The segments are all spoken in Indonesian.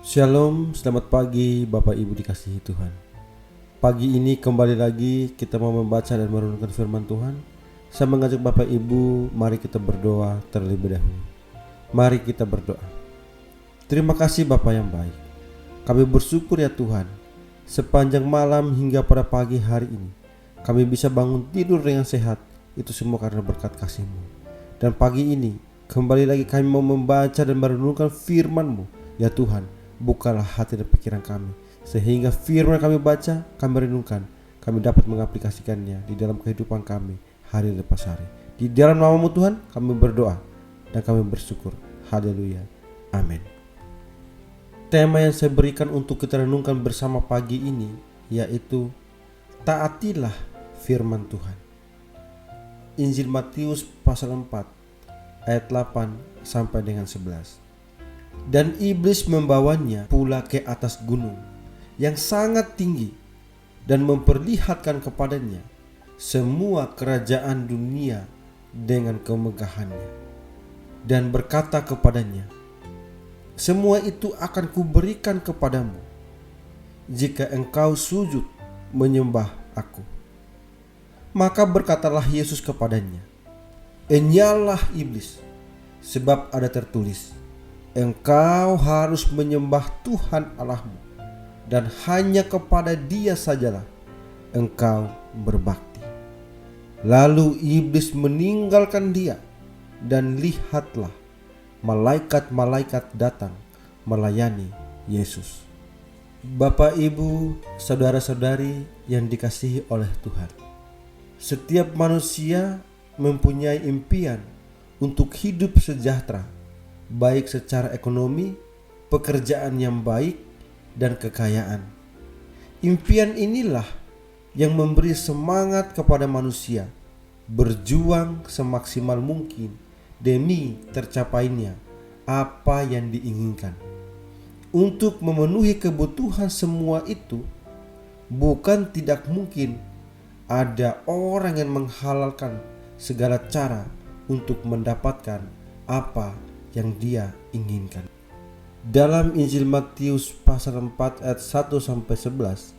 Shalom, selamat pagi Bapak Ibu dikasihi Tuhan. Pagi ini kembali lagi kita mau membaca dan merenungkan firman Tuhan. Saya mengajak Bapak Ibu, mari kita berdoa terlebih dahulu. Mari kita berdoa. Terima kasih Bapa yang baik. Kami bersyukur ya Tuhan, sepanjang malam hingga pada pagi hari ini kami bisa bangun tidur dengan sehat. Itu semua karena berkat kasih-Mu. Dan pagi ini kembali lagi kami mau membaca dan merenungkan firman-Mu ya Tuhan. Bukalah hati dan pikiran kami, sehingga firman kami baca, kami renungkan, kami dapat mengaplikasikannya di dalam kehidupan kami hari lepas hari. Di dalam nama-Mu Tuhan kami berdoa dan kami bersyukur. Haleluya, amin. Tema yang saya berikan untuk kita renungkan bersama pagi ini yaitu taatilah firman Tuhan. Injil Matius pasal 4 ayat 8 sampai dengan 11. Dan iblis membawanya pula ke atas gunung yang sangat tinggi dan memperlihatkan kepadanya semua kerajaan dunia dengan kemegahannya, dan berkata kepadanya, semua itu akan kuberikan kepadamu jika engkau sujud menyembah aku. Maka berkatalah Yesus kepadanya, enyalah iblis, sebab ada tertulis, engkau harus menyembah Tuhan Allahmu, dan hanya kepada Dia sajalah engkau berbakti. Lalu iblis meninggalkan dia, dan lihatlah malaikat-malaikat datang melayani Yesus. Bapak, Ibu, saudara-saudari yang dikasihi oleh Tuhan, setiap manusia mempunyai impian untuk hidup sejahtera, baik secara ekonomi, pekerjaan yang baik, dan kekayaan. Impian inilah yang memberi semangat kepada manusia berjuang semaksimal mungkin demi tercapainya apa yang diinginkan. Untuk memenuhi kebutuhan semua itu, bukan tidak mungkin ada orang yang menghalalkan segala cara untuk mendapatkan apa yang dia inginkan. Dalam Injil Matius pasal 4 ayat 1 sampai 11,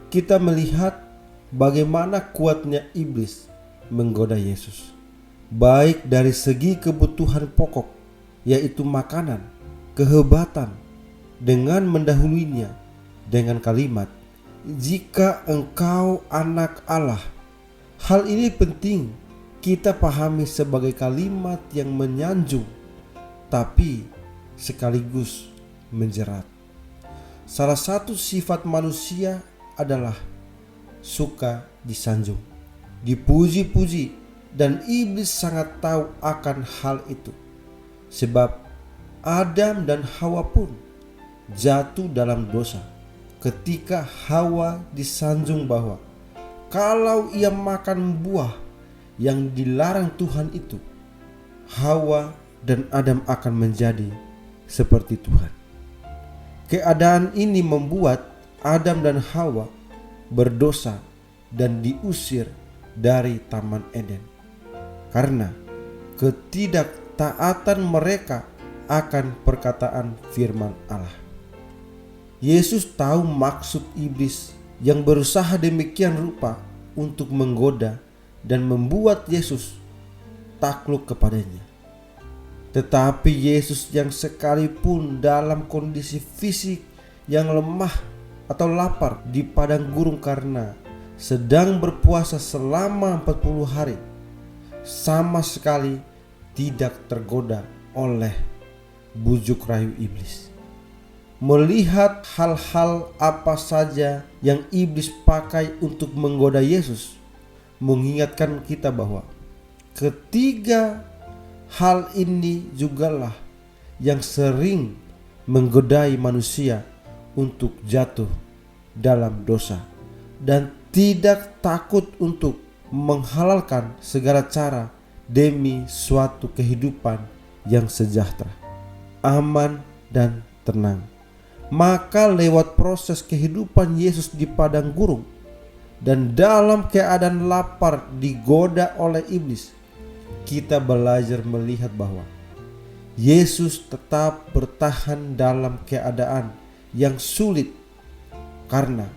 kita melihat bagaimana kuatnya iblis menggoda Yesus, baik dari segi kebutuhan pokok yaitu makanan, kehebatan, dengan mendahuluinya dengan kalimat, jika engkau anak Allah. Hal ini penting kita pahami sebagai kalimat yang menyanjung tapi sekaligus menjerat. Salah satu sifat manusia adalah suka disanjung, dipuji-puji, dan iblis sangat tahu akan hal itu. Sebab Adam dan Hawa pun jatuh dalam dosa ketika Hawa disanjung bahwa kalau ia makan buah yang dilarang Tuhan itu, Hawa dan Adam akan menjadi seperti Tuhan. Keadaan ini membuat Adam dan Hawa berdosa dan diusir dari Taman Eden karena ketidaktaatan mereka akan perkataan firman Allah. Yesus tahu maksud iblis yang berusaha demikian rupa untuk menggoda dan membuat Yesus takluk kepadanya. Tetapi Yesus yang sekalipun dalam kondisi fisik yang lemah atau lapar di padang gurun karena sedang berpuasa selama 40 hari, sama sekali tidak tergoda oleh bujuk rayu iblis. Melihat hal-hal apa saja yang iblis pakai untuk menggoda Yesus, mengingatkan kita bahwa ketiga hal ini jugalah yang sering menggodai manusia untuk jatuh dalam dosa dan tidak takut untuk menghalalkan segala cara demi suatu kehidupan yang sejahtera, aman, dan tenang. Maka lewat proses kehidupan Yesus di padang gurun dan dalam keadaan lapar digoda oleh iblis, kita belajar melihat bahwa Yesus tetap bertahan dalam keadaan yang sulit karena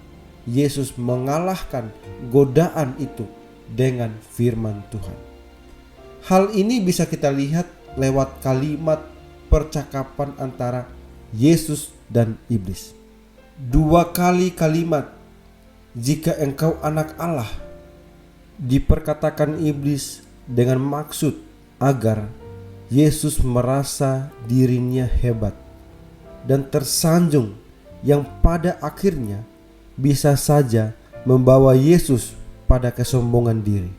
Yesus mengalahkan godaan itu dengan firman Tuhan. Hal ini bisa kita lihat lewat kalimat percakapan antara Yesus dan iblis. 2 kali kalimat "jika engkau anak Allah" diperkatakan iblis dengan maksud agar Yesus merasa dirinya hebat dan tersanjung, yang pada akhirnya bisa saja membawa Yesus pada kesombongan diri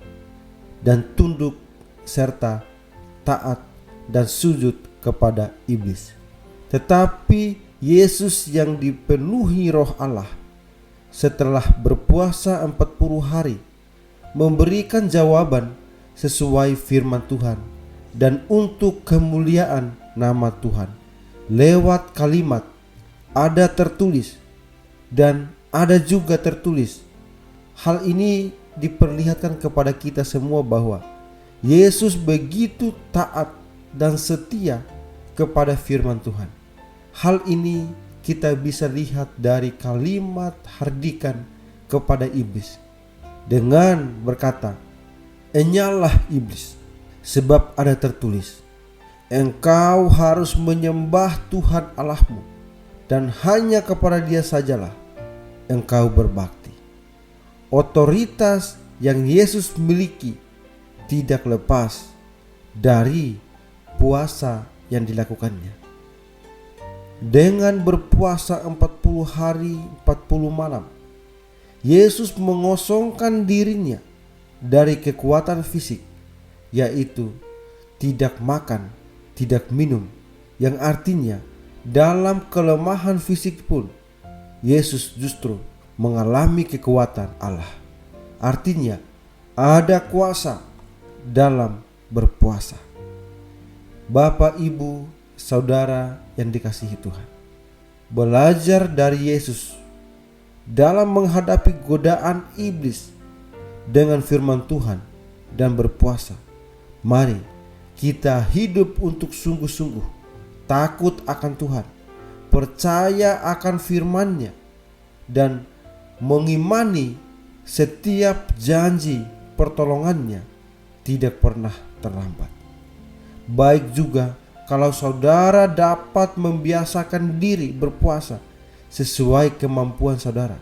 dan tunduk serta taat dan sujud kepada iblis. Tetapi Yesus yang dipenuhi Roh Allah setelah berpuasa 40 hari memberikan jawaban sesuai firman Tuhan dan untuk kemuliaan nama Tuhan lewat kalimat "ada tertulis" dan "ada juga tertulis". Hal ini diperlihatkan kepada kita semua bahwa Yesus begitu taat dan setia kepada firman Tuhan. Hal ini kita bisa lihat dari kalimat hardikan kepada iblis dengan berkata, "Enyalah iblis, sebab ada tertulis, engkau harus menyembah Tuhan Allahmu, dan hanya kepada Dia sajalah engkau berbakti." Otoritas yang Yesus miliki tidak lepas dari puasa yang dilakukannya. Dengan berpuasa 40 hari 40 malam, Yesus mengosongkan dirinya dari kekuatan fisik, yaitu tidak makan, tidak minum, yang artinya dalam kelemahan fisik pun Yesus justru mengalami kekuatan Allah. Artinya ada kuasa dalam berpuasa. Bapak, Ibu, saudara yang dikasihi Tuhan, belajar dari Yesus dalam menghadapi godaan iblis dengan firman Tuhan dan berpuasa. Mari kita hidup untuk sungguh-sungguh takut akan Tuhan, percaya akan firman-Nya, dan mengimani setiap janji pertolongannya tidak pernah terlambat. Baik juga kalau saudara dapat membiasakan diri berpuasa sesuai kemampuan saudara,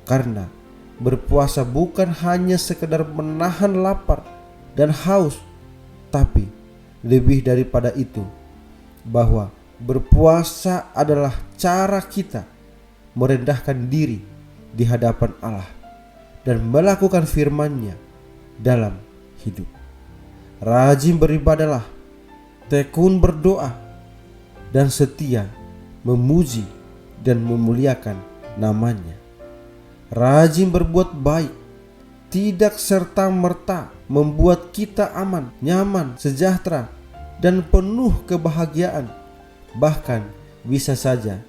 karena berpuasa bukan hanya sekedar menahan lapar dan haus, tapi lebih daripada itu, bahwa berpuasa adalah cara kita merendahkan diri di hadapan Allah dan melakukan firman-Nya dalam hidup. Rajin beribadahlah, tekun berdoa, dan setia memuji dan memuliakan nama-Nya. Rajin berbuat baik tidak serta-merta membuat kita aman, nyaman, sejahtera, dan penuh kebahagiaan. Bahkan bisa saja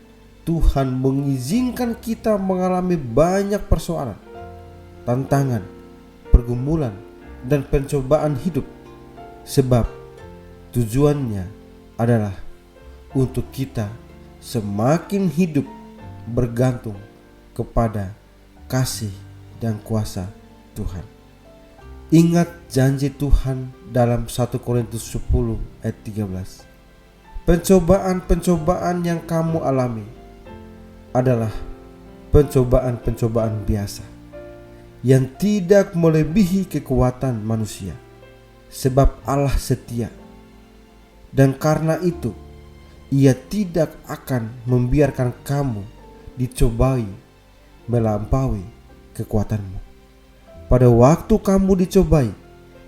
Tuhan mengizinkan kita mengalami banyak persoalan, tantangan, pergumulan, dan pencobaan hidup, sebab tujuannya adalah untuk kita semakin hidup bergantung kepada kasih dan kuasa Tuhan. Ingat janji Tuhan dalam 1 Korintus 10 ayat 13. Pencobaan-pencobaan yang kamu alami adalah pencobaan-pencobaan biasa yang tidak melebihi kekuatan manusia, sebab Allah setia, dan karena itu Ia tidak akan membiarkan kamu dicobai melampaui kekuatanmu. Pada waktu kamu dicobai,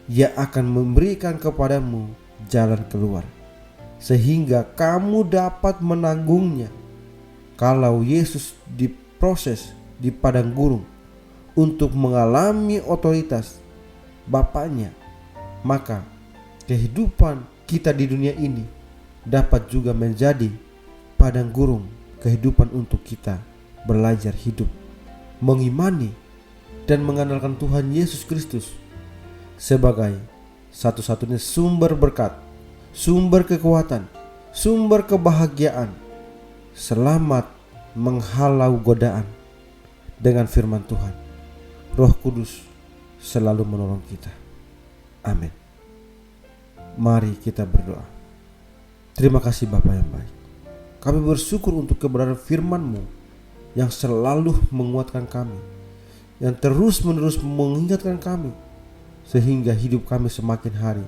Ia akan memberikan kepadamu jalan keluar, sehingga kamu dapat menanggungnya. Kalau Yesus diproses di padang gurun untuk mengalami otoritas Bapaknya, maka kehidupan kita di dunia ini dapat juga menjadi padang gurun kehidupan untuk kita belajar hidup, mengimani dan mengandalkan Tuhan Yesus Kristus sebagai satu-satunya sumber berkat, sumber kekuatan, sumber kebahagiaan, selamat, menghalau godaan dengan firman Tuhan. Roh Kudus selalu menolong kita. Amin. Mari kita berdoa. Terima kasih Bapa yang baik. Kami bersyukur untuk kebenaran firman-Mu yang selalu menguatkan kami, yang terus-menerus mengingatkan kami, sehingga hidup kami semakin hari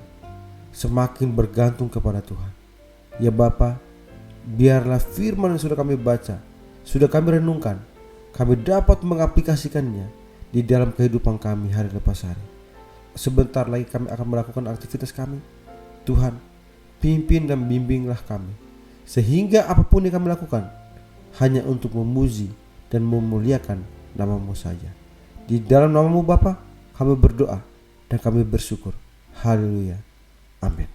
semakin bergantung kepada Tuhan. Ya Bapa, biarlah firman yang sudah kami baca, sudah kami renungkan, kami dapat mengaplikasikannya di dalam kehidupan kami hari lepas hari. Sebentar lagi kami akan melakukan aktivitas kami. Tuhan, pimpin dan bimbinglah kami, sehingga apapun yang kami lakukan hanya untuk memuji dan memuliakan nama-Mu saja. Di dalam nama-Mu Bapa, kami berdoa dan kami bersyukur. Haleluya. Amin.